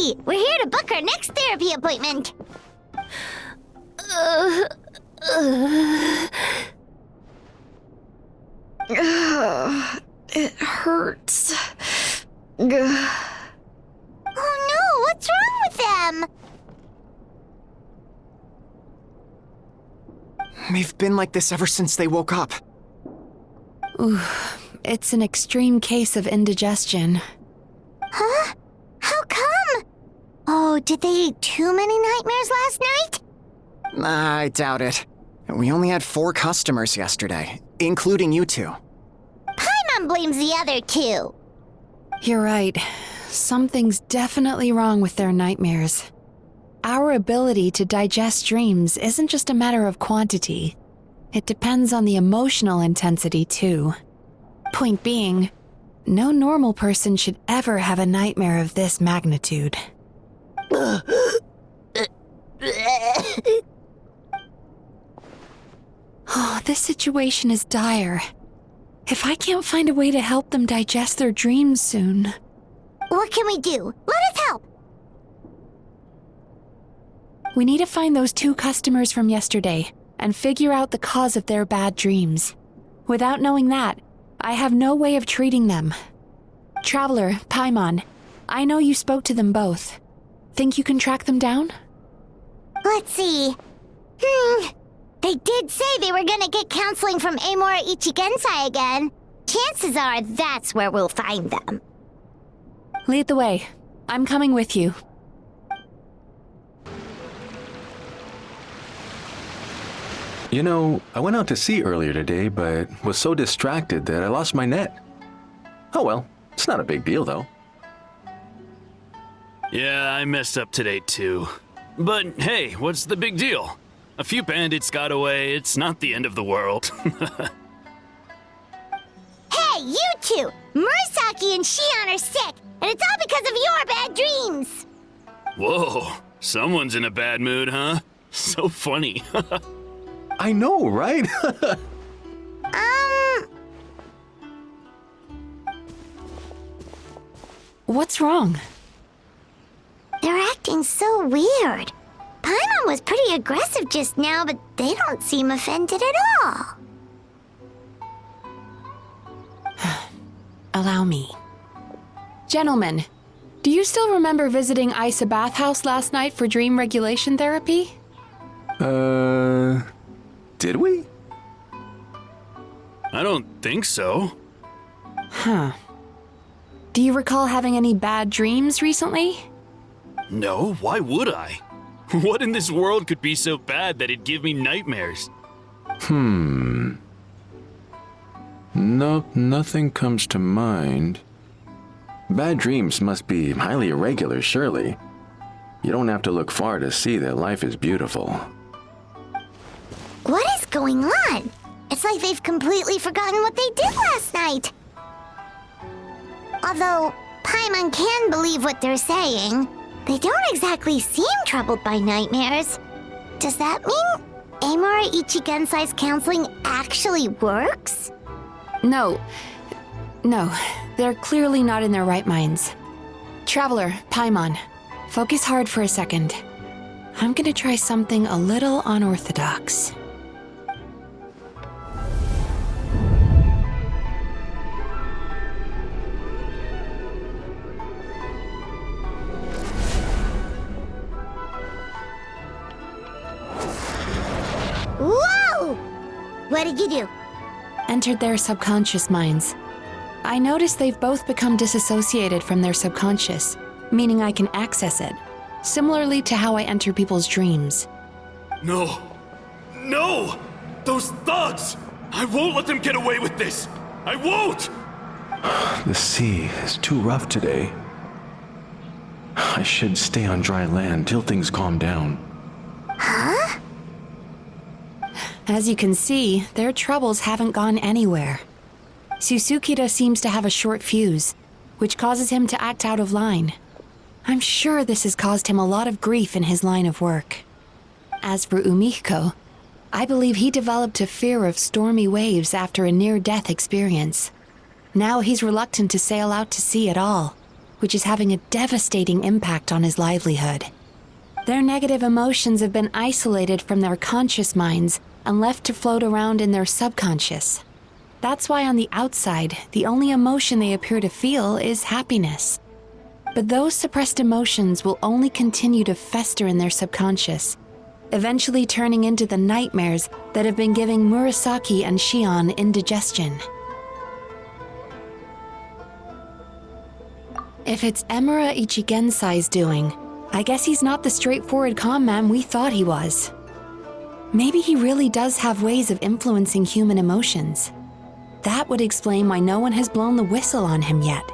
Mizuki! We're here to book our next therapy appointment! It hurts. Oh no, what's wrong with them? They've been like this ever since they woke up. Ooh, it's an extreme case of indigestion. Huh? How come? Oh, did they eat too many nightmares last night? I doubt it. We only had 4 customers yesterday, including you two. Paimon blames the other 2. You're right. Something's definitely wrong with their nightmares. Our ability to digest dreams isn't just a matter of quantity. It depends on the emotional intensity, too. Point being, no normal person should ever have a nightmare of this magnitude. Oh, this situation is dire. If I can't find a way to help them digest their dreams soon... What can we do? Let us help! We need to find those 2 customers from yesterday and figure out the cause of their bad dreams. Without knowing that, I have no way of treating them. Traveler, Paimon, I know you spoke to them both. Think you can track them down? Let's see. They did say they were gonna get counseling from Amora Ichigensai again. Chances are that's where we'll find them. Lead the way. I'm coming with you. You know, I went out to sea earlier today, but was so distracted that I lost my net. Oh well, it's not a big deal though. Yeah, I messed up today too. But hey, what's the big deal? A few bandits got away, it's not the end of the world. Hey, you 2! Murasaki and Shion are sick, and it's all because of your bad dreams! Whoa, someone's in a bad mood, huh? So funny. I know, right? What's wrong? They're acting so weird. Paimon was pretty aggressive just now, but they don't seem offended at all. Allow me. Gentlemen, do you still remember visiting Isa Bathhouse last night for dream regulation therapy? Did we? I don't think so. Huh. Do you recall having any bad dreams recently? No, why would I? What in this world could be so bad that it'd give me nightmares? Nope, nothing comes to mind. Bad dreams must be highly irregular, surely. You don't have to look far to see that life is beautiful. What is going on? It's like they've completely forgotten what they did last night. Although Paimon can believe what they're saying, they don't exactly seem troubled by nightmares. Does that mean Amora Ichigensai's counseling actually works? No, they're clearly not in their right minds. Traveler, Paimon, focus hard for a second. I'm gonna try something a little unorthodox. Whoa! What did you do? Entered their subconscious minds. I noticed they've both become disassociated from their subconscious, meaning I can access it, similarly to how I enter people's dreams. No! No! Those thugs! I won't let them get away with this! I won't! The sea is too rough today. I should stay on dry land till things calm down. Huh? As you can see, their troubles haven't gone anywhere. Susukida seems to have a short fuse, which causes him to act out of line. I'm sure this has caused him a lot of grief in his line of work. As for Umihiko, I believe he developed a fear of stormy waves after a near-death experience. Now he's reluctant to sail out to sea at all. which is having a devastating impact on his livelihood. Their negative emotions have been isolated from their conscious minds and left to float around in their subconscious. That's why on the outside, the only emotion they appear to feel is happiness. But those suppressed emotions will only continue to fester in their subconscious, eventually turning into the nightmares that have been giving Murasaki and Shion indigestion. If it's Emura Ichigensai's doing, I guess he's not the straightforward con man we thought he was. Maybe he really does have ways of influencing human emotions. That would explain why no one has blown the whistle on him yet.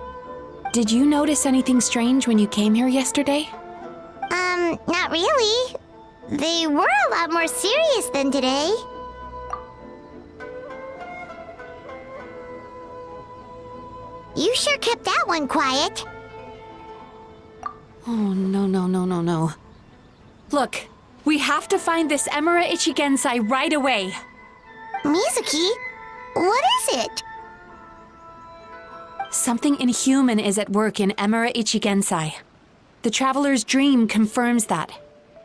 Did you notice anything strange when you came here yesterday? Not really. They were a lot more serious than today. You sure kept that one quiet. Oh, no. Look, we have to find this Emura Ichigensai right away. Mizuki, what is it? Something inhuman is at work in Emura Ichigensai. The Traveler's dream confirms that.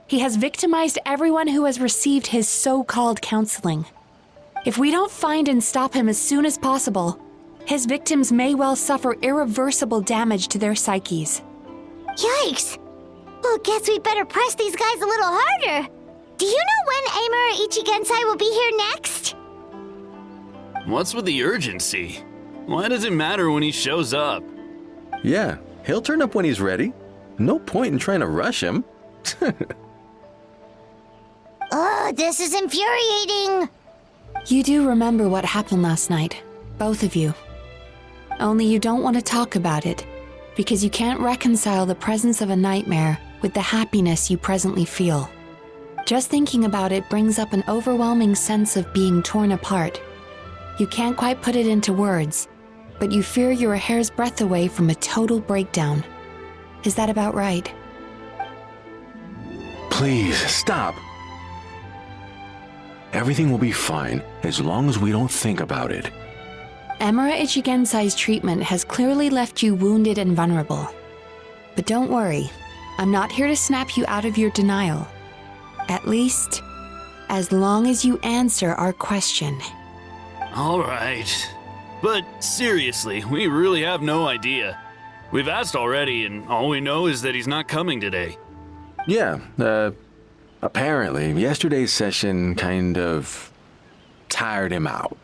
He has victimized everyone who has received his so-called counseling. If we don't find and stop him as soon as possible, his victims may well suffer irreversible damage to their psyches. Yikes! Well, guess we better press these guys a little harder. Do you know when Emura Ichigensai will be here next? What's with the urgency? Why does it matter when he shows up? Yeah, he'll turn up when he's ready. No point in trying to rush him. Oh, this is infuriating. You do remember what happened last night, both of you. Only you don't want to talk about it, because you can't reconcile the presence of a nightmare with the happiness you presently feel. Just thinking about it brings up an overwhelming sense of being torn apart. You can't quite put it into words, but you fear you're a hair's breadth away from a total breakdown. Is that about right? Please, stop. Everything will be fine as long as we don't think about it. Emura Ichigensai's treatment has clearly left you wounded and vulnerable. But don't worry, I'm not here to snap you out of your denial. At least, as long as you answer our question. All right. But seriously, we really have no idea. We've asked already, and all we know is that he's not coming today. Yeah, apparently yesterday's session kind of tired him out.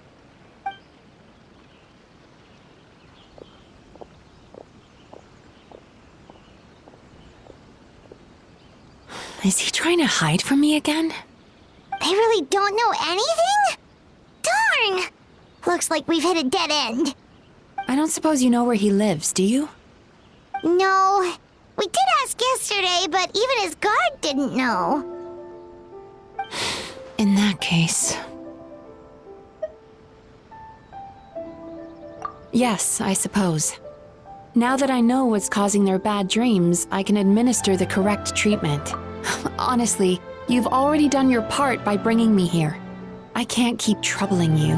Is he trying to hide from me again? They really don't know anything? Darn! Looks like we've hit a dead end. I don't suppose you know where he lives, do you? No. We did ask yesterday, but even his guard didn't know. In that case... Yes, I suppose. Now that I know what's causing their bad dreams, I can administer the correct treatment. Honestly, you've already done your part by bringing me here. I can't keep troubling you.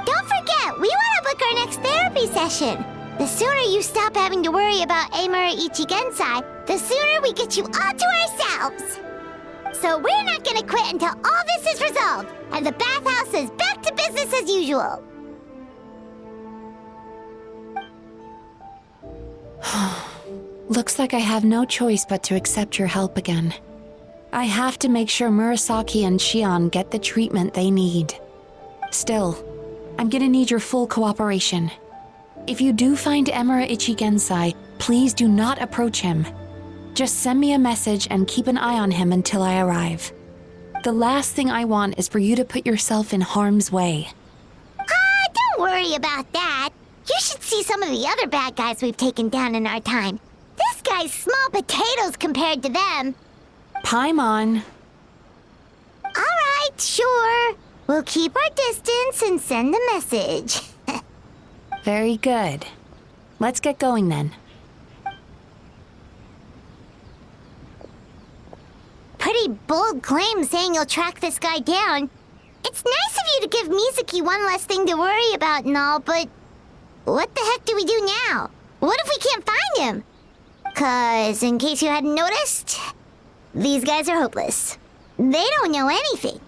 Don't forget, we want to book our next therapy session. The sooner you stop having to worry about Emura Ichigensai, the sooner we get you all to ourselves. So we're not gonna quit until all this is resolved, and the bathhouse is back to business as usual. Looks like I have no choice but to accept your help again. I have to make sure Murasaki and Shion get the treatment they need. Still, I'm gonna need your full cooperation. If you do find Emura Ichigensai, please do not approach him. Just send me a message and keep an eye on him until I arrive. The last thing I want is for you to put yourself in harm's way. Don't worry about that. You should see some of the other bad guys we've taken down in our time. This guy's small potatoes compared to them. Paimon. All right, sure. We'll keep our distance and send the message. Very good. Let's get going then. Pretty bold claim saying you'll track this guy down. It's nice of you to give Mizuki one less thing to worry about and all, but what the heck do we do now? What if we can't find him? 'Cause, in case you hadn't noticed, these guys are hopeless. They don't know anything.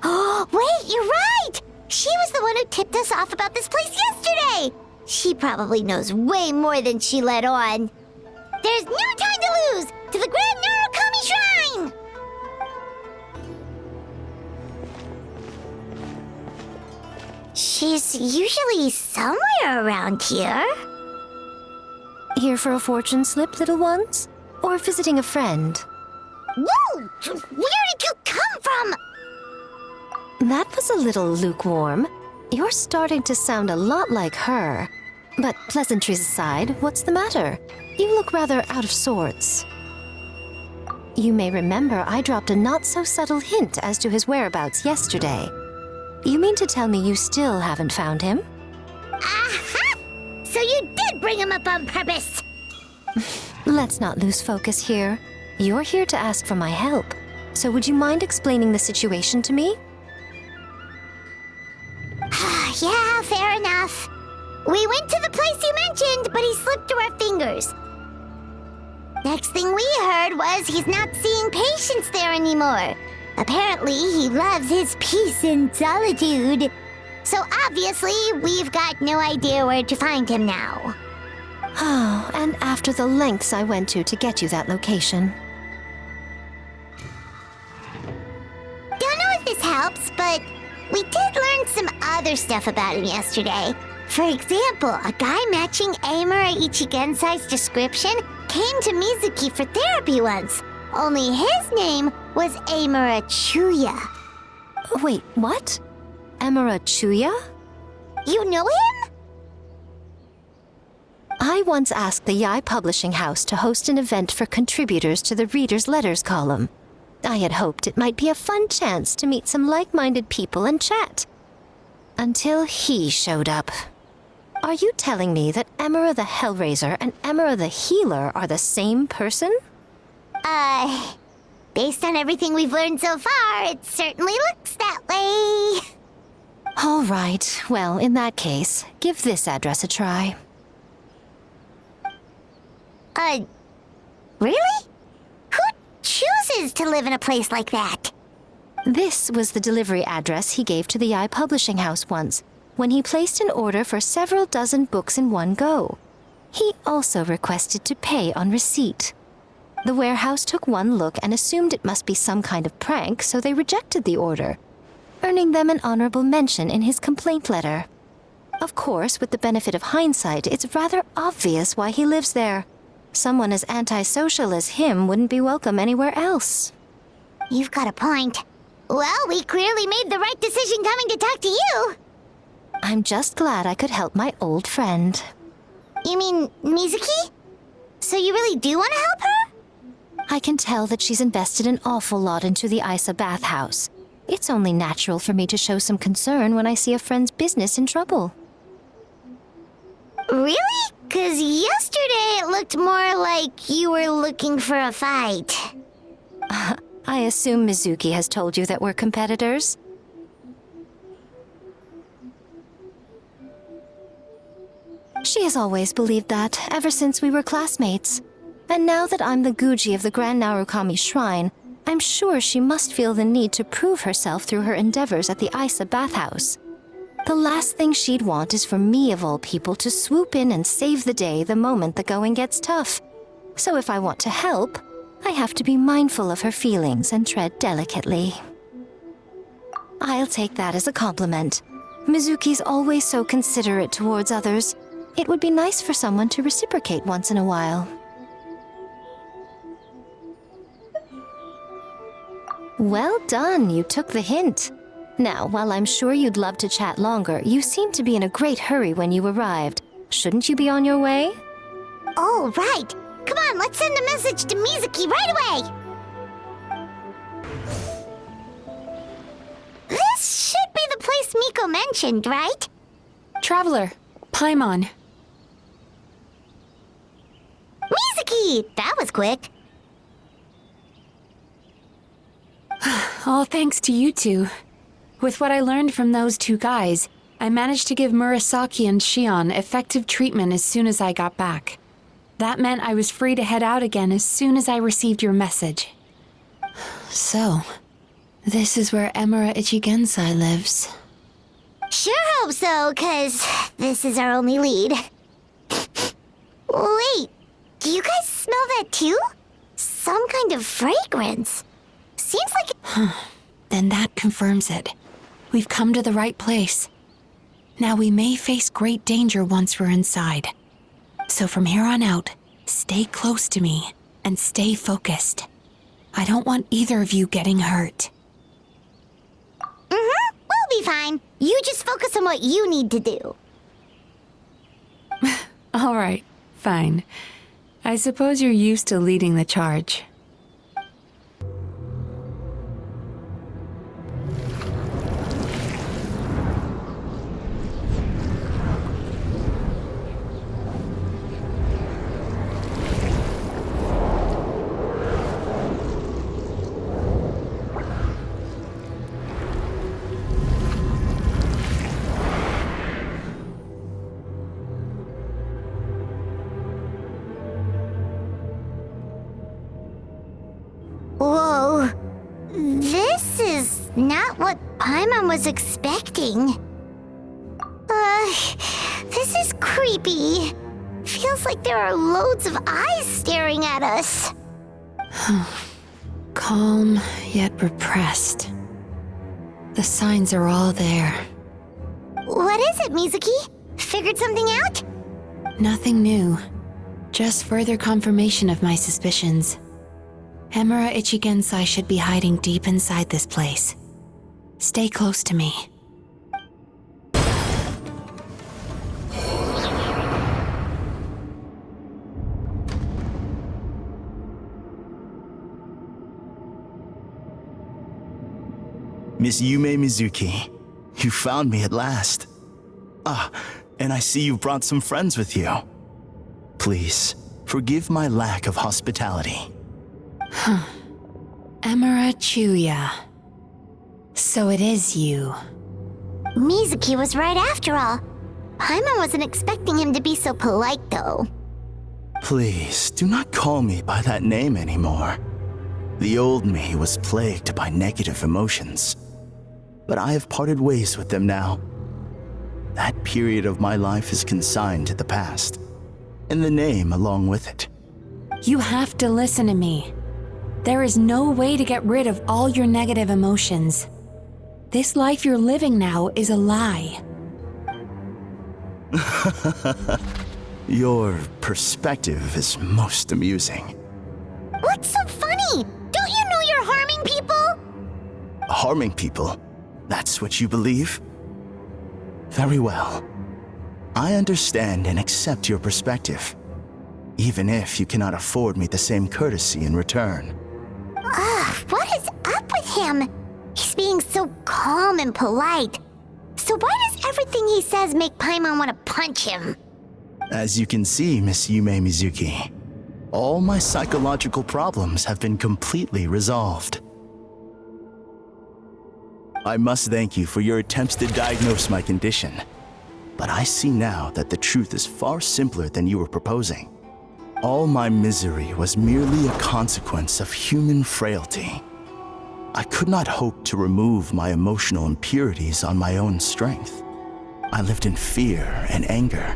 Oh, wait, you're right! She was the one who tipped us off about this place yesterday! She probably knows way more than she let on. There's no time to lose! To the Grand Narukami Shrine! She's usually somewhere around here. Here for a fortune slip, little ones? Or visiting a friend? Whoa! Where did you come from? That was a little lukewarm. You're starting to sound a lot like her. But pleasantries aside, what's the matter? You look rather out of sorts. You may remember I dropped a not-so-subtle hint as to his whereabouts yesterday. You mean to tell me you still haven't found him? Aha! So you did bring him up on purpose! Let's not lose focus here. You're here to ask for my help. So would you mind explaining the situation to me? Yeah, fair enough. We went to the place you mentioned, but he slipped through our fingers. Next thing we heard was he's not seeing patients there anymore. Apparently, he loves his peace and solitude. So obviously, we've got no idea where to find him now. Oh, and after the lengths I went to get you that location. Don't know if this helps, but we did learn some other stuff about him yesterday. For example, a guy matching Amura Ichigensai's description came to Mizuki for therapy once. Only his name was Amura Chuya. Wait, what? Amura Chuya? You know him? I once asked the Yai Publishing House to host an event for contributors to the Reader's Letters column. I had hoped it might be a fun chance to meet some like-minded people and chat. Until he showed up. Are you telling me that Amura the Hellraiser and Amura the Healer are the same person? Based on everything we've learned so far, it certainly looks that way. All right, well, in that case, give this address a try. Really? Who chooses to live in a place like that? This was the delivery address he gave to the Yai Publishing House once, when he placed an order for several dozen books in one go. He also requested to pay on receipt. The warehouse took one look and assumed it must be some kind of prank, so they rejected the order, earning them an honorable mention in his complaint letter. Of course, with the benefit of hindsight, it's rather obvious why he lives there. Someone as antisocial as him wouldn't be welcome anywhere else. You've got a point. Well, we clearly made the right decision coming to talk to you. I'm just glad I could help my old friend. You mean Mizuki? So you really do want to help her? I can tell that she's invested an awful lot into the Isa bathhouse. It's only natural for me to show some concern when I see a friend's business in trouble. Really? 'Cause yesterday it looked more like you were looking for a fight. I assume Mizuki has told you that we're competitors? She has always believed that, ever since we were classmates. And now that I'm the Guji of the Grand Narukami Shrine, I'm sure she must feel the need to prove herself through her endeavors at the Isa bathhouse. The last thing she'd want is for me, of all people, to swoop in and save the day the moment the going gets tough. So if I want to help, I have to be mindful of her feelings and tread delicately. I'll take that as a compliment. Mizuki's always so considerate towards others. It would be nice for someone to reciprocate once in a while. Well done, you took the hint. Now, while I'm sure you'd love to chat longer, you seemed to be in a great hurry when you arrived. Shouldn't you be on your way? Oh, right. Come on, let's send a message to Mizuki right away. This should be the place Miko mentioned, right? Traveler, Paimon. Mizuki! That was quick. All thanks to you two. With what I learned from those two guys, I managed to give Murasaki and Shion effective treatment as soon as I got back. That meant I was free to head out again as soon as I received your message. So, this is where Emura Ichigensai lives. Sure hope so, 'cause this is our only lead. Wait, do you guys smell that too? Some kind of fragrance. Seems like... Then that confirms it. We've come to the right place. Now we may face great danger once we're inside. So from here on out, stay close to me and stay focused. I don't want either of you getting hurt. We'll be fine. You just focus on what you need to do. All right, fine. I suppose you're used to leading the charge. Whoa. This is not what Paimon was expecting. This is creepy. Feels like there are loads of eyes staring at us. Calm, yet repressed. The signs are all there. What is it, Mizuki? Figured something out? Nothing new. Just further confirmation of my suspicions. Emura Ichigensai should be hiding deep inside this place. Stay close to me. Miss Yume Mizuki, you found me at last. And I see you brought some friends with you. Please, forgive my lack of hospitality. Emura Chuya. So it is you. Mizuki was right after all. Paimon wasn't expecting him to be so polite, though. Please, do not call me by that name anymore. The old me was plagued by negative emotions, but I have parted ways with them now. That period of my life is consigned to the past, and the name along with it. You have to listen to me. There is no way to get rid of all your negative emotions. This life you're living now is a lie. Your perspective is most amusing. What's so funny? Don't you know you're harming people? Harming people? That's what you believe? Very well. I understand and accept your perspective, even if you cannot afford me the same courtesy in return. What is up with him? He's being so calm and polite. So why does everything he says make Paimon want to punch him? As you can see, Miss Yume Mizuki, all my psychological problems have been completely resolved. I must thank you for your attempts to diagnose my condition, but I see now that the truth is far simpler than you were proposing. All my misery was merely a consequence of human frailty. I could not hope to remove my emotional impurities on my own strength. I lived in fear and anger.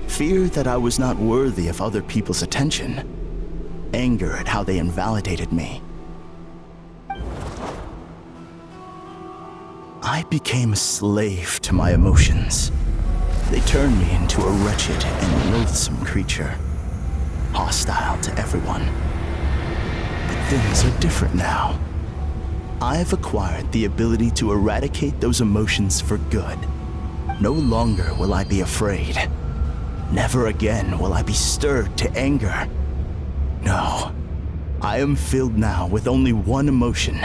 Fear that I was not worthy of other people's attention. Anger at how they invalidated me. I became a slave to my emotions. They turned me into a wretched and loathsome creature, hostile to everyone. But things are different now. I have acquired the ability to eradicate those emotions for good. No longer will I be afraid. Never again will I be stirred to anger. No, I am filled now with only one emotion,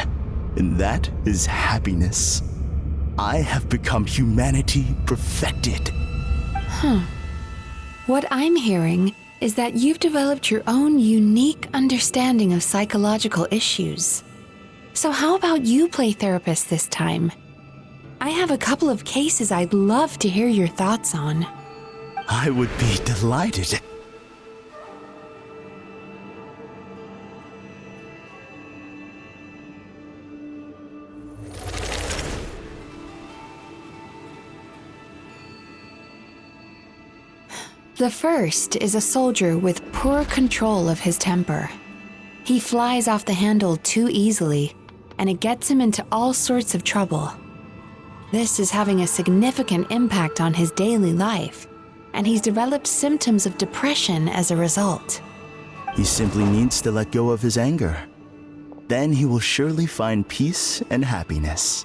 and that is happiness. I have become humanity perfected. What I'm hearing is that you've developed your own unique understanding of psychological issues. So how about you play therapist this time? I have a couple of cases I'd love to hear your thoughts on. I would be delighted. The first is a soldier with poor control of his temper. He flies off the handle too easily, and it gets him into all sorts of trouble. This is having a significant impact on his daily life, and he's developed symptoms of depression as a result. He simply needs to let go of his anger. Then he will surely find peace and happiness.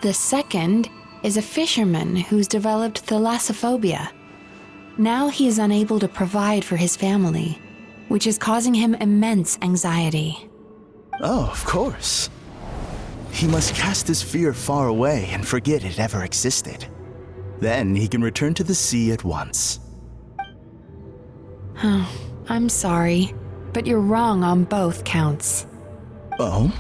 The second is a fisherman who's developed thalassophobia. Now he is unable to provide for his family, which is causing him immense anxiety. Oh, of course. He must cast his fear far away and forget it ever existed. Then he can return to the sea at once. Oh, I'm sorry, but you're wrong on both counts. Oh?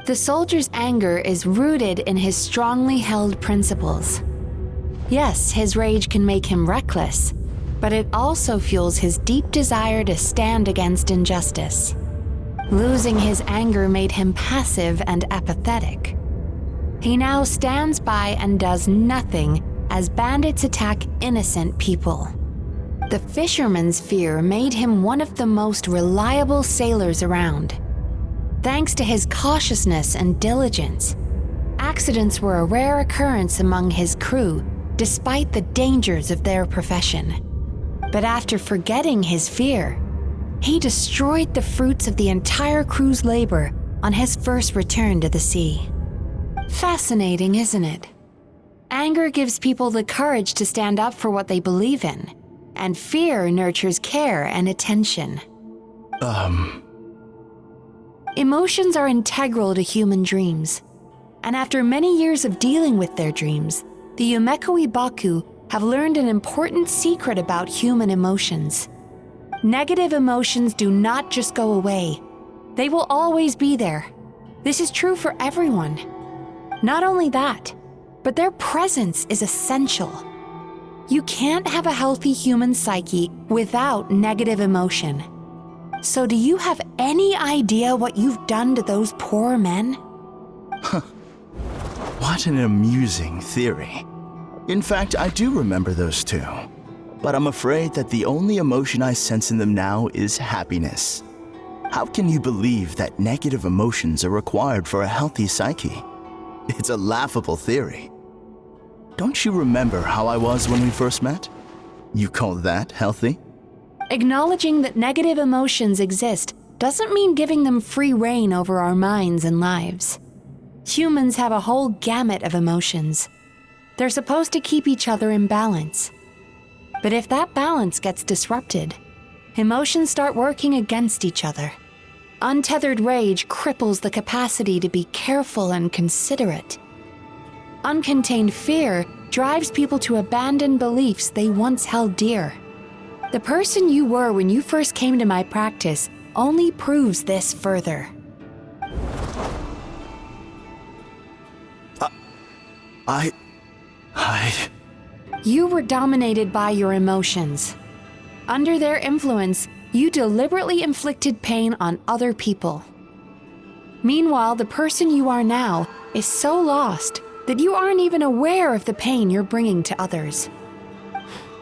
The soldier's anger is rooted in his strongly held principles. Yes, his rage can make him reckless, but it also fuels his deep desire to stand against injustice. Losing his anger made him passive and apathetic. He now stands by and does nothing as bandits attack innocent people. The fisherman's fear made him one of the most reliable sailors around. Thanks to his cautiousness and diligence, accidents were a rare occurrence among his crew despite the dangers of their profession. But after forgetting his fear, he destroyed the fruits of the entire crew's labor on his first return to the sea. Fascinating, isn't it? Anger gives people the courage to stand up for what they believe in, and fear nurtures care and attention. Emotions are integral to human dreams, and after many years of dealing with their dreams, the Yumekoi Baku have learned an important secret about human emotions. Negative emotions do not just go away. They will always be there. This is true for everyone. Not only that, but their presence is essential. You can't have a healthy human psyche without negative emotion. So do you have any idea what you've done to those poor men? What an amusing theory. In fact, I do remember those two. But I'm afraid that the only emotion I sense in them now is happiness. How can you believe that negative emotions are required for a healthy psyche? It's a laughable theory. Don't you remember how I was when we first met? You call that healthy? Acknowledging that negative emotions exist doesn't mean giving them free rein over our minds and lives. Humans have a whole gamut of emotions. They're supposed to keep each other in balance. But if that balance gets disrupted, emotions start working against each other. Untethered rage cripples the capacity to be careful and considerate. Uncontained fear drives people to abandon beliefs they once held dear. The person you were when you first came to my practice only proves this further. You were dominated by your emotions. Under their influence, you deliberately inflicted pain on other people. Meanwhile, the person you are now is so lost that you aren't even aware of the pain you're bringing to others.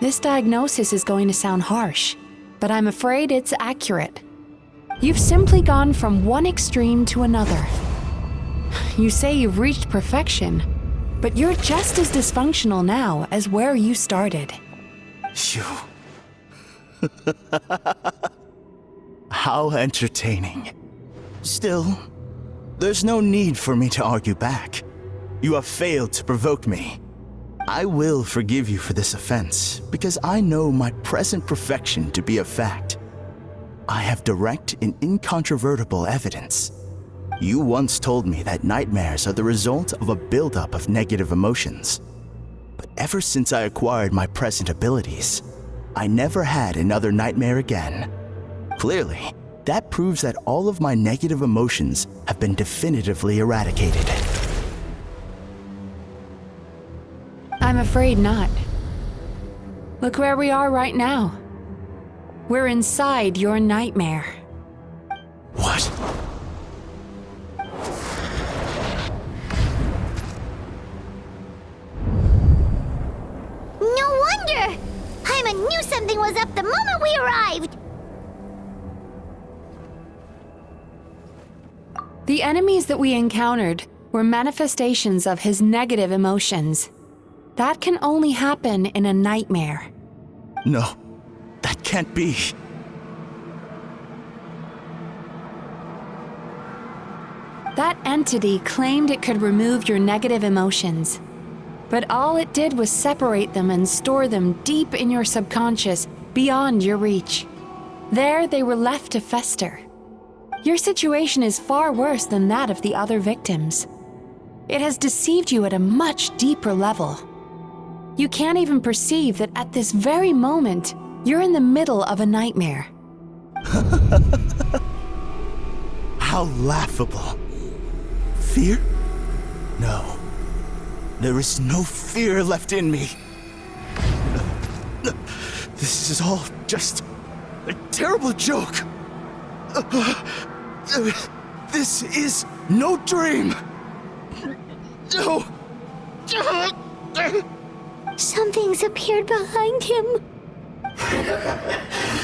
This diagnosis is going to sound harsh, but I'm afraid it's accurate. You've simply gone from one extreme to another. You say you've reached perfection, but you're just as dysfunctional now as where you started. Phew. How entertaining. Still, there's no need for me to argue back. You have failed to provoke me. I will forgive you for this offense because I know my present perfection to be a fact. I have direct and incontrovertible evidence. You once told me that nightmares are the result of a buildup of negative emotions. But ever since I acquired my present abilities, I never had another nightmare again. Clearly, that proves that all of my negative emotions have been definitively eradicated. afraid not. Look where we are right now. We're inside your nightmare. What? No wonder! Paimon knew something was up the moment we arrived! The enemies that we encountered were manifestations of his negative emotions. That can only happen in a nightmare. No, that can't be. That entity claimed it could remove your negative emotions. But all it did was separate them and store them deep in your subconscious, beyond your reach. There they were left to fester. Your situation is far worse than that of the other victims. It has deceived you at a much deeper level. You can't even perceive that at this very moment, you're in the middle of a nightmare. How laughable. Fear? No. There is no fear left in me. This is all just a terrible joke. This is no dream. No. Something's appeared behind him.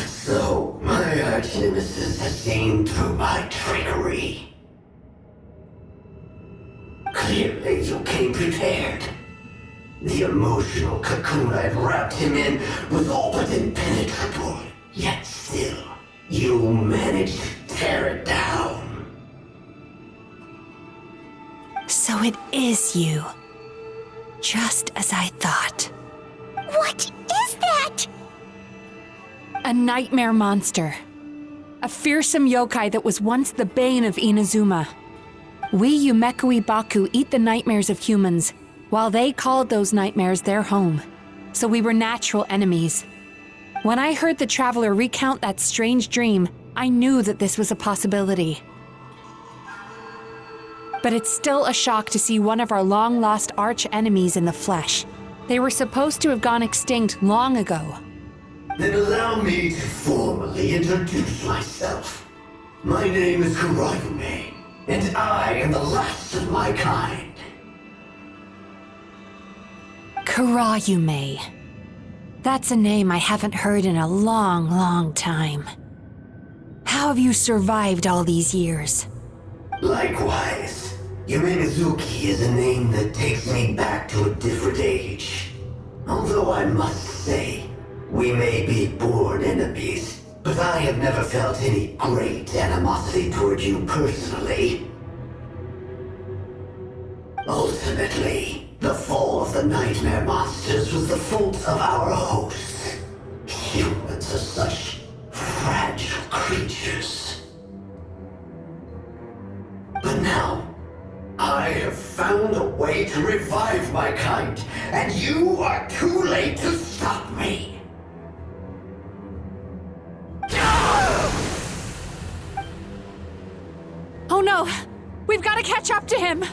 So, my arch-nemesis has seen through my trickery. Clearly, you came prepared. The emotional cocoon I'd wrapped him in was all but impenetrable. Yet still, you managed to tear it down. So it is you. Just as I thought. What is that? A nightmare monster. A fearsome yokai that was once the bane of Inazuma. We Yumekui Baku eat the nightmares of humans, while they called those nightmares their home. So we were natural enemies. When I heard the traveler recount that strange dream, I knew that this was a possibility. But it's still a shock to see one of our long-lost arch-enemies in the flesh. They were supposed to have gone extinct long ago. Then allow me to formally introduce myself. My name is Kurayume, and I am the last of my kind. Kurayume. That's a name I haven't heard in a long, long time. How have you survived all these years? Likewise, Yume Mizuki is a name that takes me back to a different age. Although I must say, we may be born enemies, but I have never felt any great animosity toward you personally. Ultimately, the fall of the nightmare monsters was the fault of our hosts. Humans are such fragile creatures. But now, I have found a way to revive my kind, and you are too late to stop me. Oh no! We've got to catch up to him!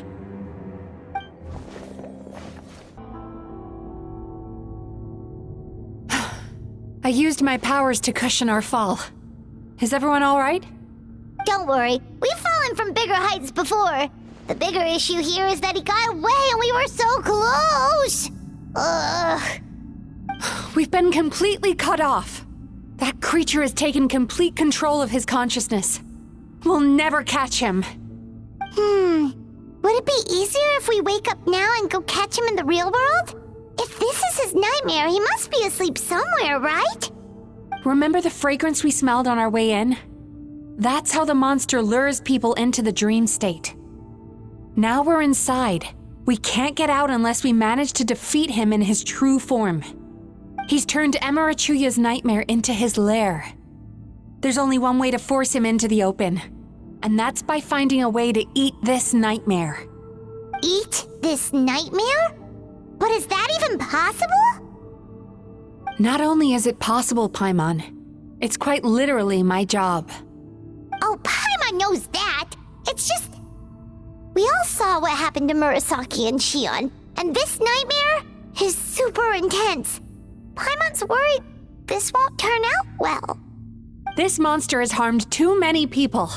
I used my powers to cushion our fall. Is everyone all right? Don't worry, we've fallen from bigger heights before. The bigger issue here is that he got away and we were so close. Ugh. We've been completely cut off. That creature has taken complete control of his consciousness. We'll never catch him. Would it be easier if we wake up now and go catch him in the real world? If this is his nightmare, he must be asleep somewhere, right? Remember the fragrance we smelled on our way in? That's how the monster lures people into the dream state. Now we're inside. We can't get out unless we manage to defeat him in his true form. He's turned Emarachuya's nightmare into his lair. There's only one way to force him into the open, and that's by finding a way to eat this nightmare. Eat this nightmare? But is that even possible? Not only is it possible, Paimon, it's quite literally my job. Oh, Paimon knows that. It's just... We all saw what happened to Murasaki and Shion, and this nightmare is super intense. Paimon's worried this won't turn out well. This monster has harmed too many people.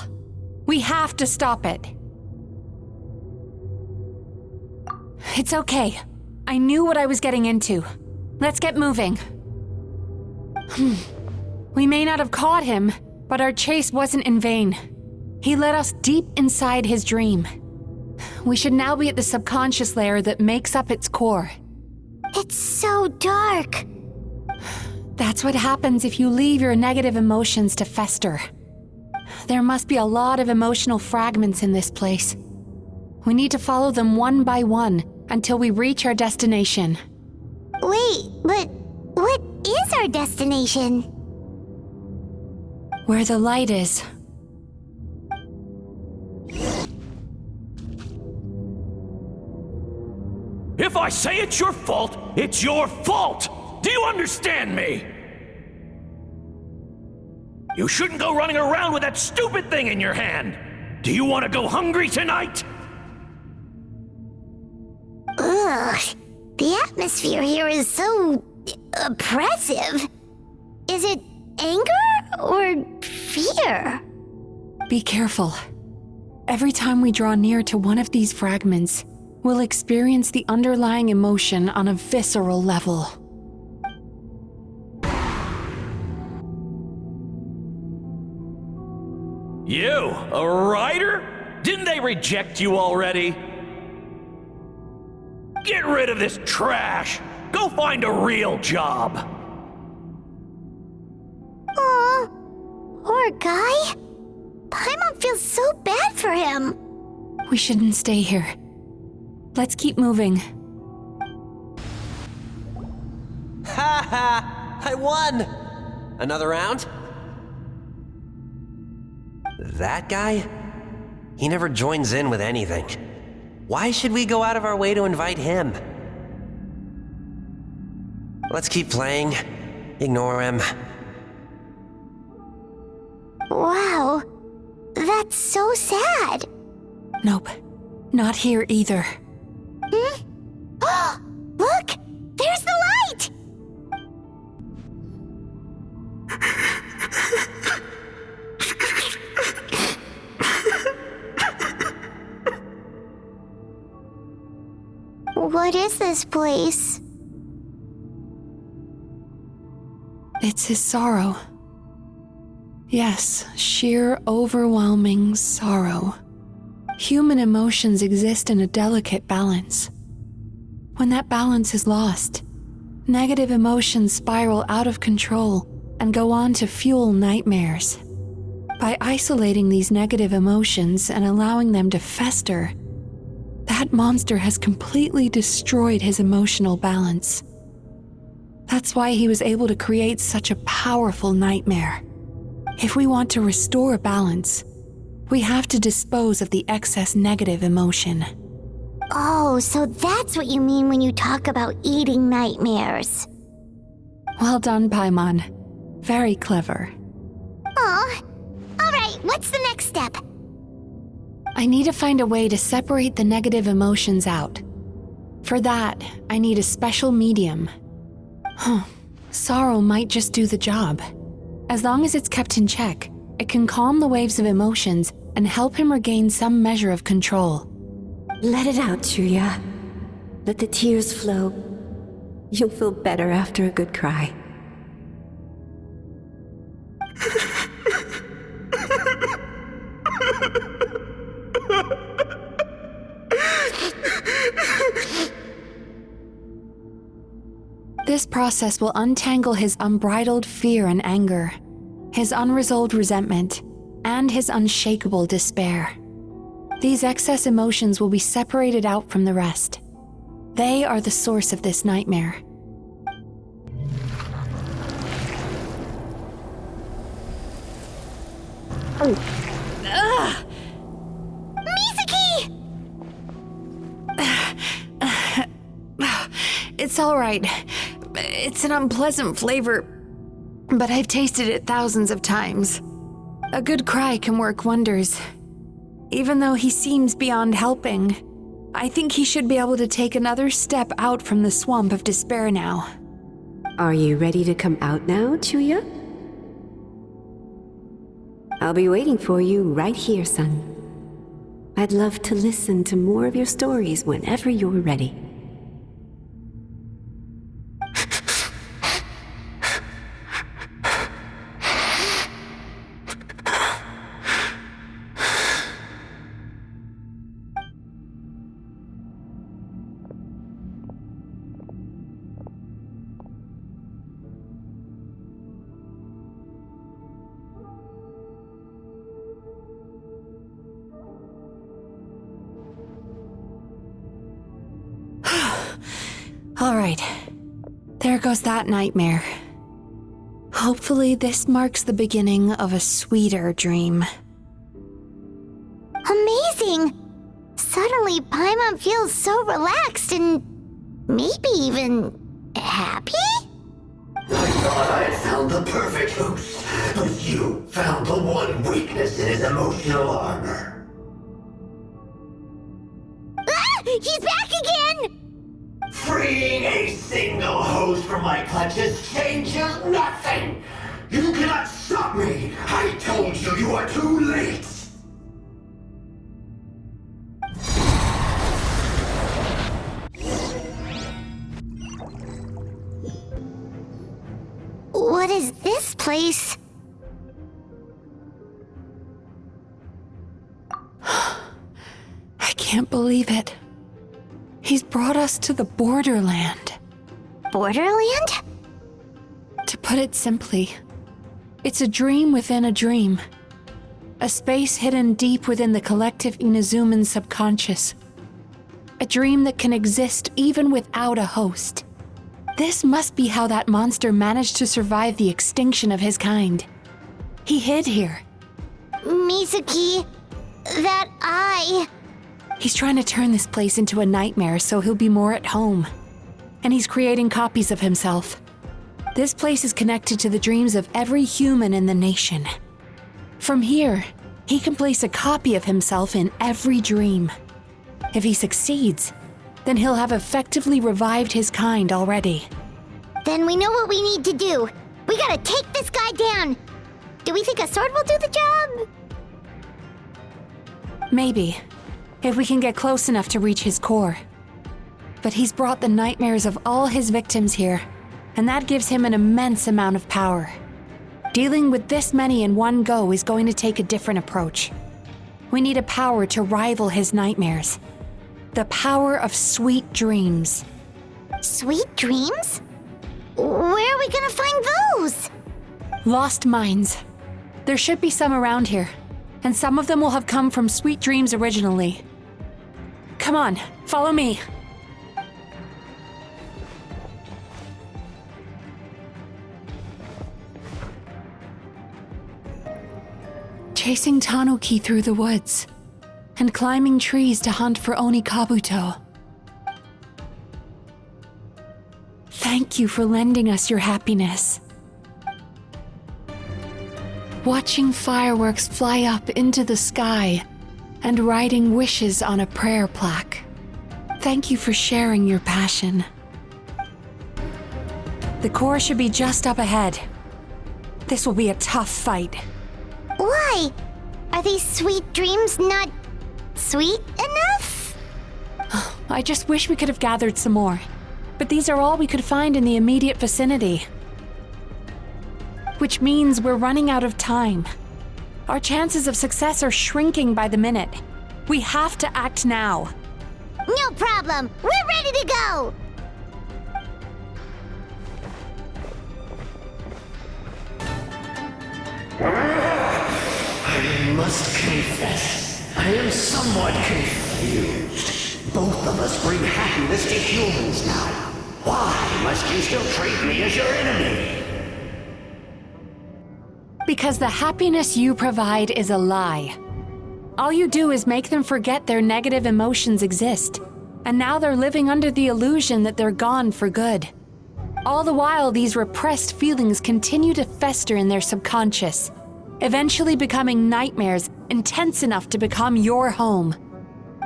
We have to stop it. It's okay. I knew what I was getting into. Let's get moving. We may not have caught him, but our chase wasn't in vain. He led us deep inside his dream. We should now be at the subconscious layer that makes up its core. It's so dark. That's what happens if you leave your negative emotions to fester. There must be a lot of emotional fragments in this place. We need to follow them one by one until we reach our destination. Wait, but what is our destination? Where the light is. If I say it's your fault, it's your fault! Do you understand me? You shouldn't go running around with that stupid thing in your hand! Do you want to go hungry tonight? Ugh, the atmosphere here is so oppressive. Is it anger or fear? Be careful. Every time we draw near to one of these fragments, we'll experience the underlying emotion on a visceral level. You, a writer? Didn't they reject you already? Get rid of this trash! Go find a real job! Aw, poor guy. Paimon feels so bad for him. We shouldn't stay here. Let's keep moving. Ha ha! I won! Another round? That guy? He never joins in with anything. Why should we go out of our way to invite him? Let's keep playing. Ignore him. Wow, that's so sad. Nope, not here either. Look, there's the light! What is this place? It's his sorrow. Yes, sheer overwhelming sorrow. Human emotions exist in a delicate balance. When that balance is lost, negative emotions spiral out of control and go on to fuel nightmares. By isolating these negative emotions and allowing them to fester, that monster has completely destroyed his emotional balance. That's why he was able to create such a powerful nightmare. If we want to restore balance, we have to dispose of the excess negative emotion. Oh, so that's what you mean when you talk about eating nightmares. Well done, Paimon. Very clever. Aw. Alright, what's the next step? I need to find a way to separate the negative emotions out. For that, I need a special medium. Sorrow might just do the job. As long as it's kept in check, it can calm the waves of emotions and help him regain some measure of control. Let it out, Chuya. Let the tears flow. You'll feel better after a good cry. This process will untangle his unbridled fear and anger, his unresolved resentment, and his unshakable despair. These excess emotions will be separated out from the rest. They are the source of this nightmare. Mizuki! It's all right. It's an unpleasant flavor, but I've tasted it thousands of times. A good cry can work wonders. Even though he seems beyond helping, I think he should be able to take another step out from the swamp of despair now. Are you ready to come out now, Chuya? I'll be waiting for you right here, son. I'd love to listen to more of your stories whenever you're ready. All right. There goes that nightmare. Hopefully this marks the beginning of a sweeter dream. Amazing! Suddenly, Paimon feels so relaxed and maybe even happy? I thought I had found the perfect host, but you found the one weakness in his emotional armor. Ah! He's back again! Freeing a single host from my clutches changes nothing! You cannot stop me! I told you you are too late! What is this place? I can't believe it. He's brought us to the borderland. Borderland? To put it simply, it's a dream within a dream. A space hidden deep within the collective Inazuman subconscious. A dream that can exist even without a host. This must be how that monster managed to survive the extinction of his kind. He hid here. Mizuki, that eye. He's trying to turn this place into a nightmare so he'll be more at home. And he's creating copies of himself. This place is connected to the dreams of every human in the nation. From here, he can place a copy of himself in every dream. If he succeeds, then he'll have effectively revived his kind already. Then we know what we need to do. We gotta take this guy down. Do we think a sword will do the job? Maybe, if we can get close enough to reach his core. But he's brought the nightmares of all his victims here, and that gives him an immense amount of power. Dealing with this many in one go is going to take a different approach. We need a power to rival his nightmares. The power of sweet dreams. Sweet dreams? Where are we gonna find those? Lost minds. There should be some around here, and some of them will have come from sweet dreams originally. Come on, follow me. Chasing Tanuki through the woods, and climbing trees to hunt for Oni Kabuto. Thank you for lending us your happiness. Watching fireworks fly up into the sky and writing wishes on a prayer plaque. Thank you for sharing your passion. The core should be just up ahead. This will be a tough fight. Why? Are these sweet dreams not sweet enough? I just wish we could have gathered some more. But these are all we could find in the immediate vicinity. Which means we're running out of time. Our chances of success are shrinking by the minute. We have to act now. No problem. We're ready to go. I must confess, I am somewhat confused. Both of us bring happiness to humans now. Why must you still treat me as your enemy? Because the happiness you provide is a lie. All you do is make them forget their negative emotions exist. And now they're living under the illusion that they're gone for good. All the while, these repressed feelings continue to fester in their subconscious, eventually becoming nightmares intense enough to become your home.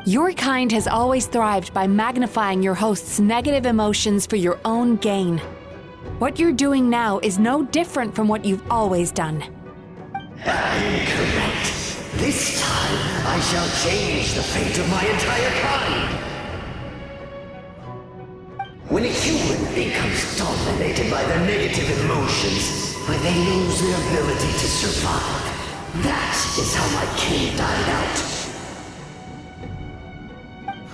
Your kind has always thrived by magnifying your host's negative emotions for your own gain. What you're doing now is no different from what you've always done. Incorrect. This time, I shall change the fate of my entire kind. When a human becomes dominated by their negative emotions, when they lose their ability to survive, that is how my kin died out.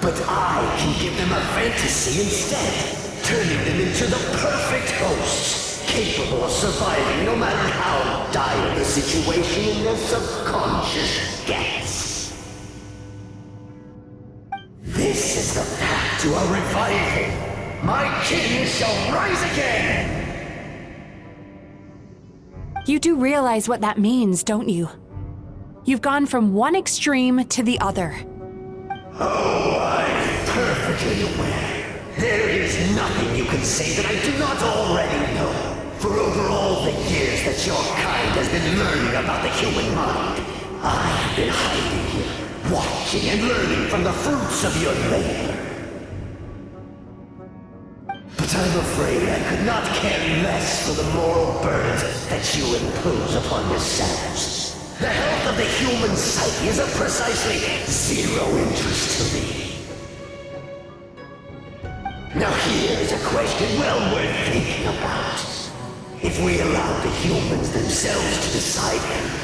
But I can give them a fantasy instead, turning them into the perfect hosts, capable of surviving no matter how dire the situation in their subconscious gets. This is the path to a revival. My kin shall rise again! You do realize what that means, don't you? You've gone from one extreme to the other. Oh, I'm perfectly aware. There is nothing you can say that I do not already know. For over all the years that your kind has been learning about the human mind, I have been hiding here, watching and learning from the fruits of your labor. But I'm afraid I could not care less for the moral burdens that you impose upon yourselves. The health of the human psyche is of precisely zero interest to me. Now here's a question well worth thinking about. If we allowed the humans themselves to decide,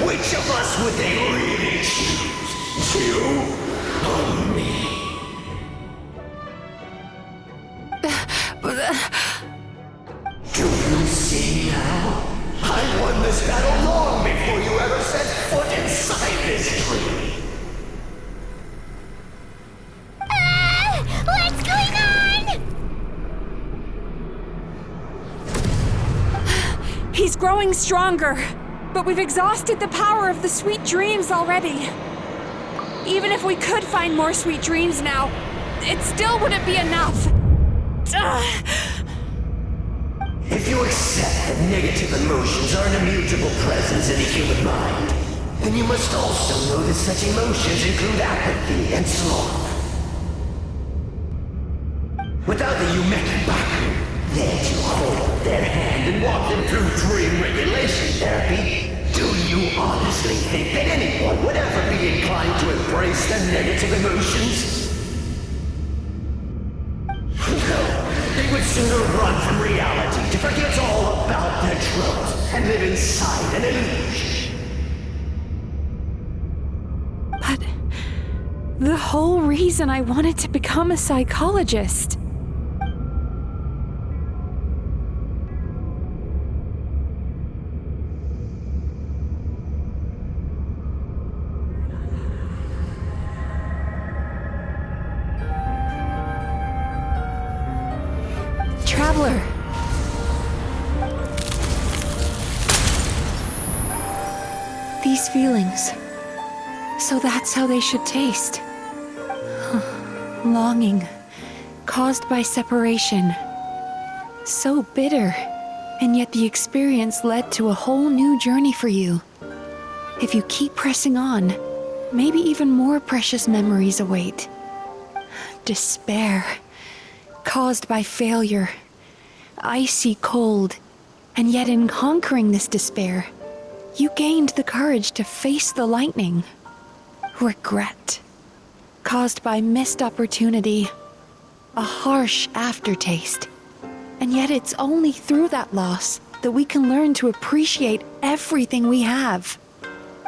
which of us would they really choose? You or me? Do you see now? I won this battle long before you ever set foot inside this tree. What's going on? He's growing stronger, but we've exhausted the power of the sweet dreams already. Even if we could find more sweet dreams now, it still wouldn't be enough. If you accept that negative emotions are an immutable presence in the human mind, then you must also know that such emotions include apathy and sloth. Without the Yumekibaku there to hold their hand and walk them through dream regulation therapy, do you honestly think that anyone would ever be inclined to embrace their negative emotions? No, they would sooner run from reality to forget all about their troubles and live inside an illusion. But the whole reason I wanted to become a psychologist. Traveler. These feelings. So that's how they should taste. Longing, caused by separation. So bitter, and yet the experience led to a whole new journey for you. If you keep pressing on, maybe even more precious memories await. Despair, caused by failure. Icy cold, and yet in conquering this despair, you gained the courage to face the lightning. Regret, caused by missed opportunity, a harsh aftertaste. And yet it's only through that loss that we can learn to appreciate everything we have.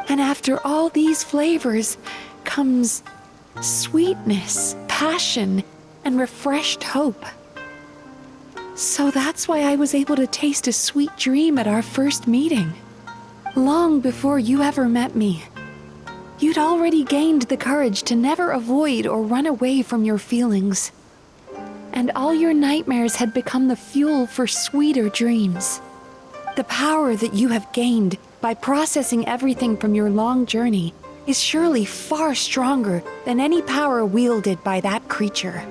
And after all these flavors comes sweetness, passion, and refreshed hope. So that's why I was able to taste a sweet dream at our first meeting. Long before you ever met me. You'd already gained the courage to never avoid or run away from your feelings. And all your nightmares had become the fuel for sweeter dreams. The power that you have gained by processing everything from your long journey is surely far stronger than any power wielded by that creature.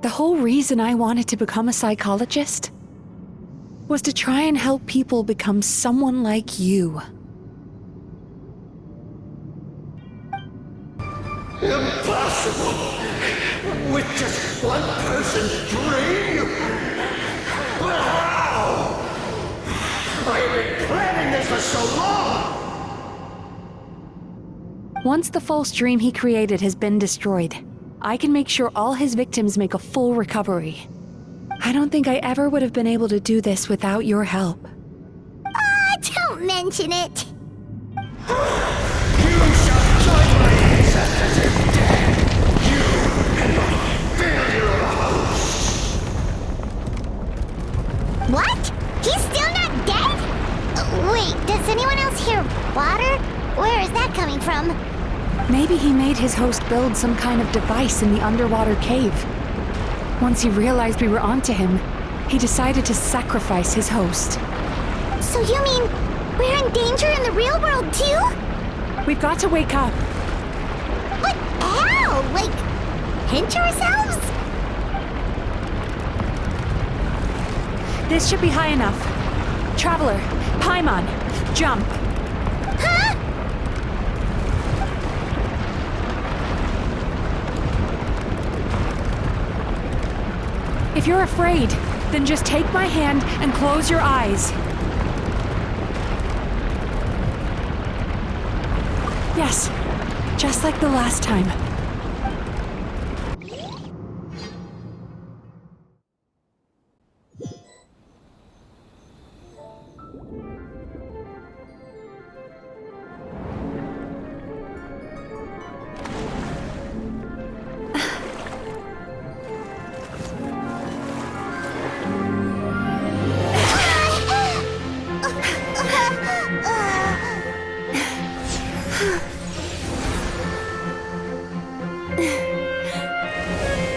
The whole reason I wanted to become a psychologist was to try and help people become someone like you. Impossible! With just one person's dream? But how? I have been planning this for so long! Once the false dream he created has been destroyed, I can make sure all his victims make a full recovery. I don't think I ever would have been able to do this without your help. Don't mention it. You shall join my ancestors in death! You and my failure of a host! What? He's still not dead? Wait, does anyone else hear water? Where is that coming from? Maybe he made his host build some kind of device in the underwater cave. Once he realized we were onto him, he decided to sacrifice his host. So you mean we're in danger in the real world too? We've got to wake up. But how? Like, pinch ourselves? This should be high enough. Traveler, Paimon, jump. Huh? If you're afraid, then just take my hand and close your eyes. Yes, just like the last time.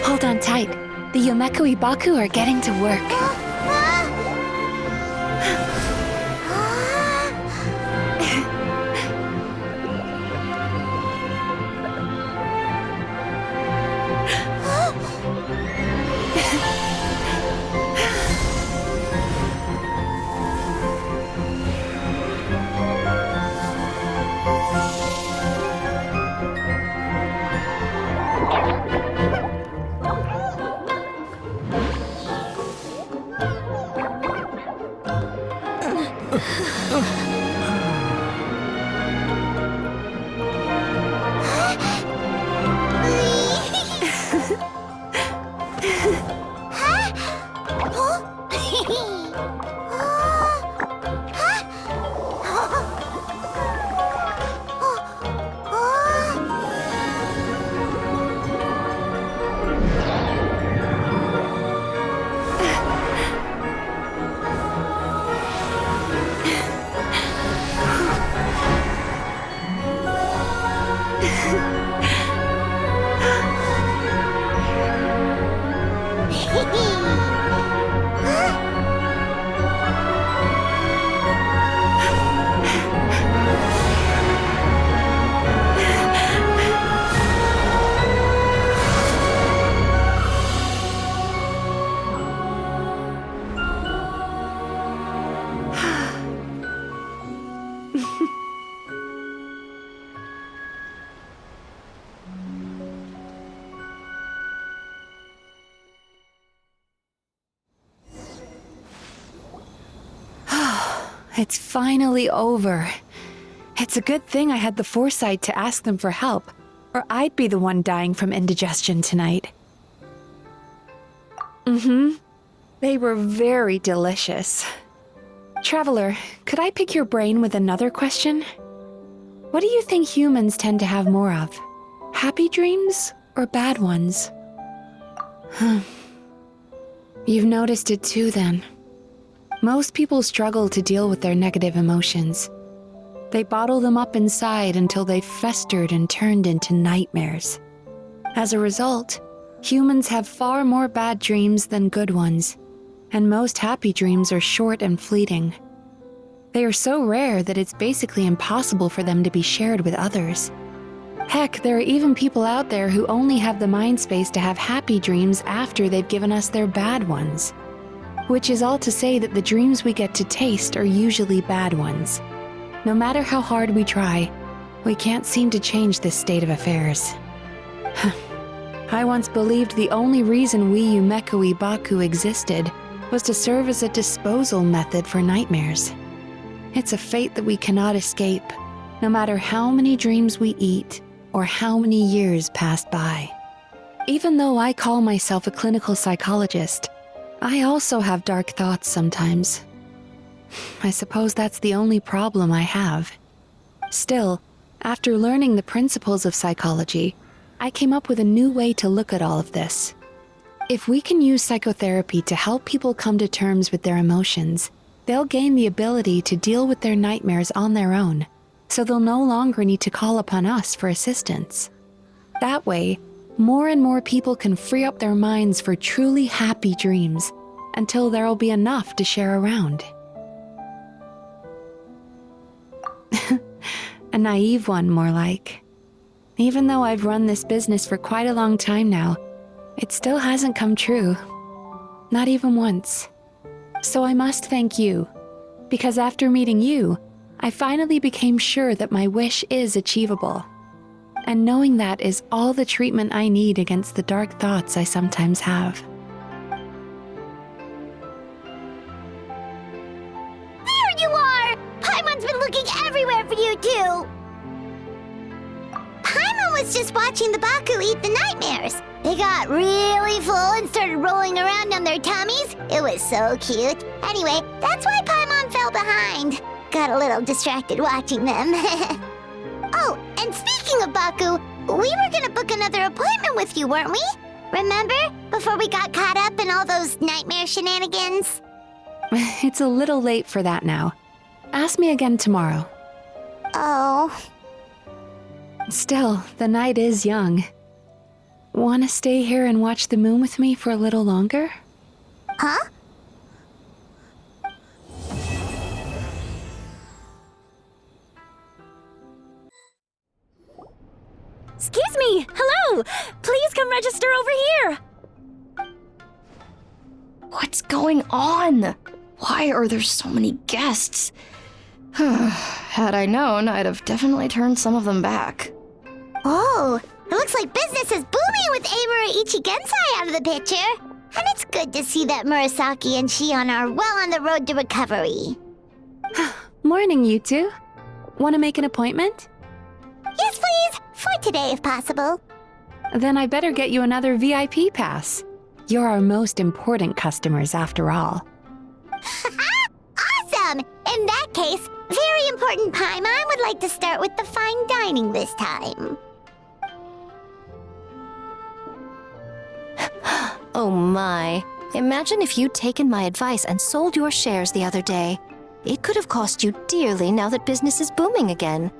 Hold on tight. The Yomeku Ibaku are getting to work. It's finally over. It's a good thing I had the foresight to ask them for help, or I'd be the one dying from indigestion tonight. They were very delicious. Traveler, could I pick your brain with another question? What do you think humans tend to have more of? Happy dreams or bad ones? You've noticed it too, then. Most people struggle to deal with their negative emotions. They bottle them up inside until they've festered and turned into nightmares. As a result, humans have far more bad dreams than good ones, and most happy dreams are short and fleeting. They are so rare that it's basically impossible for them to be shared with others. Heck, there are even people out there who only have the mind space to have happy dreams after they've given us their bad ones. Which is all to say that the dreams we get to taste are usually bad ones. No matter how hard we try, we can't seem to change this state of affairs. I once believed the only reason we Yumekui Baku existed was to serve as a disposal method for nightmares. It's a fate that we cannot escape, no matter how many dreams we eat or how many years pass by. Even though I call myself a clinical psychologist, I also have dark thoughts sometimes. I suppose that's the only problem I have. Still, after learning the principles of psychology, I came up with a new way to look at all of this. If we can use psychotherapy to help people come to terms with their emotions, they'll gain the ability to deal with their nightmares on their own, so they'll no longer need to call upon us for assistance. That way, more and more people can free up their minds for truly happy dreams, until there'll be enough to share around. A naive one, more like. Even though I've run this business for quite a long time now, it still hasn't come true. Not even once. So I must thank you, because after meeting you, I finally became sure that my wish is achievable. And knowing that is all the treatment I need against the dark thoughts I sometimes have. There you are! Paimon's been looking everywhere for you, too! Paimon was just watching the Baku eat the nightmares. They got really full and started rolling around on their tummies. It was so cute. Anyway, that's why Paimon fell behind. Got a little distracted watching them. Oh, and speaking of Baku, we were gonna book another appointment with you, weren't we? Remember? Before we got caught up in all those nightmare shenanigans? It's a little late for that now. Ask me again tomorrow. Oh. Still, the night is young. Want to stay here and watch the moon with me for a little longer? Huh? Excuse me! Hello! Please come register over here! What's going on? Why are there so many guests? Had I known, I'd have definitely turned some of them back. Oh, it looks like business is booming with Amura Ichigensai out of the picture. And it's good to see that Murasaki and Shion are well on the road to recovery. Morning, you two. Want to make an appointment? Yes, please. For today, if possible. Then I better get you another VIP pass. You're our most important customers, after all. Awesome! In that case, very important Paimon would like to start with the fine dining this time. Oh my. Imagine if you'd taken my advice and sold your shares the other day. It could have cost you dearly now that business is booming again.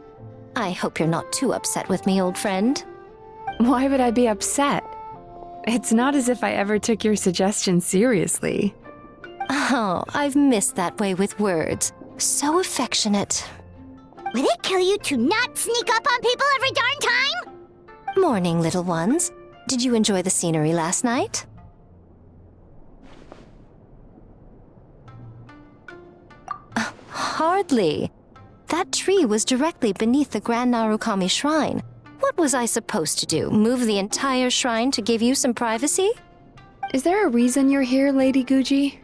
I hope you're not too upset with me, old friend. Why would I be upset? It's not as if I ever took your suggestion seriously. Oh, I've missed that way with words. So affectionate. Would it kill you to not sneak up on people every darn time? Morning, little ones. Did you enjoy the scenery last night? Hardly. That tree was directly beneath the Grand Narukami Shrine. What was I supposed to do? Move the entire shrine to give you some privacy? Is there a reason you're here, Lady Guji?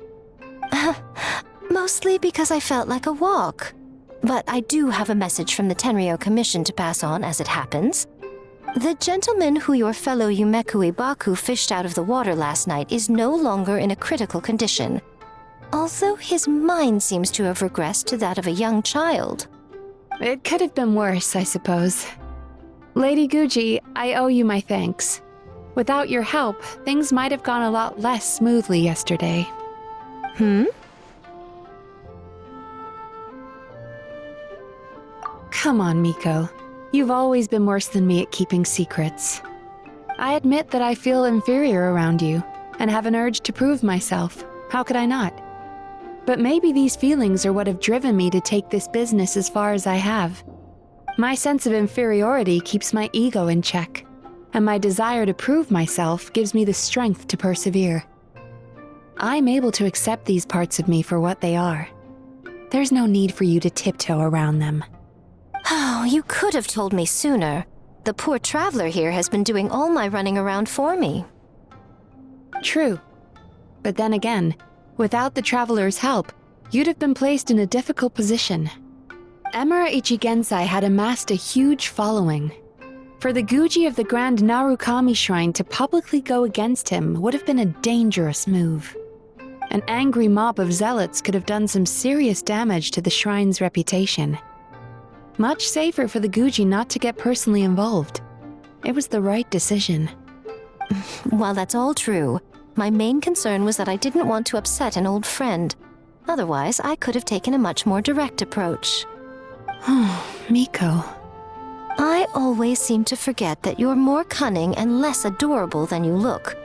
Mostly because I felt like a walk. But I do have a message from the Tenryo Commission to pass on as it happens. The gentleman who your fellow Yumekui Baku fished out of the water last night is no longer in a critical condition. Although his mind seems to have regressed to that of a young child. It could have been worse, I suppose. Lady Guji, I owe you my thanks. Without your help, things might have gone a lot less smoothly yesterday. Come on, Miko. You've always been worse than me at keeping secrets. I admit that I feel inferior around you, and have an urge to prove myself. How could I not? But maybe these feelings are what have driven me to take this business as far as I have. My sense of inferiority keeps my ego in check, and my desire to prove myself gives me the strength to persevere. I'm able to accept these parts of me for what they are. There's no need for you to tiptoe around them. Oh, you could have told me sooner. The poor traveler here has been doing all my running around for me. True. But then again, without the traveler's help, you'd have been placed in a difficult position. Emira Ichigensai had amassed a huge following. For the Guji of the Grand Narukami Shrine to publicly go against him would have been a dangerous move. An angry mob of zealots could have done some serious damage to the shrine's reputation. Much safer for the Guji not to get personally involved. It was the right decision. While that's all true, my main concern was that I didn't want to upset an old friend. Otherwise, I could have taken a much more direct approach. Miko. I always seem to forget that you're more cunning and less adorable than you look.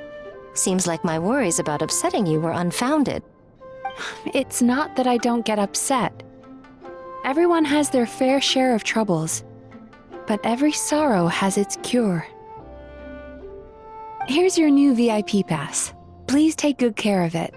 Seems like my worries about upsetting you were unfounded. It's not that I don't get upset. Everyone has their fair share of troubles, but every sorrow has its cure. Here's your new VIP pass. Please take good care of it.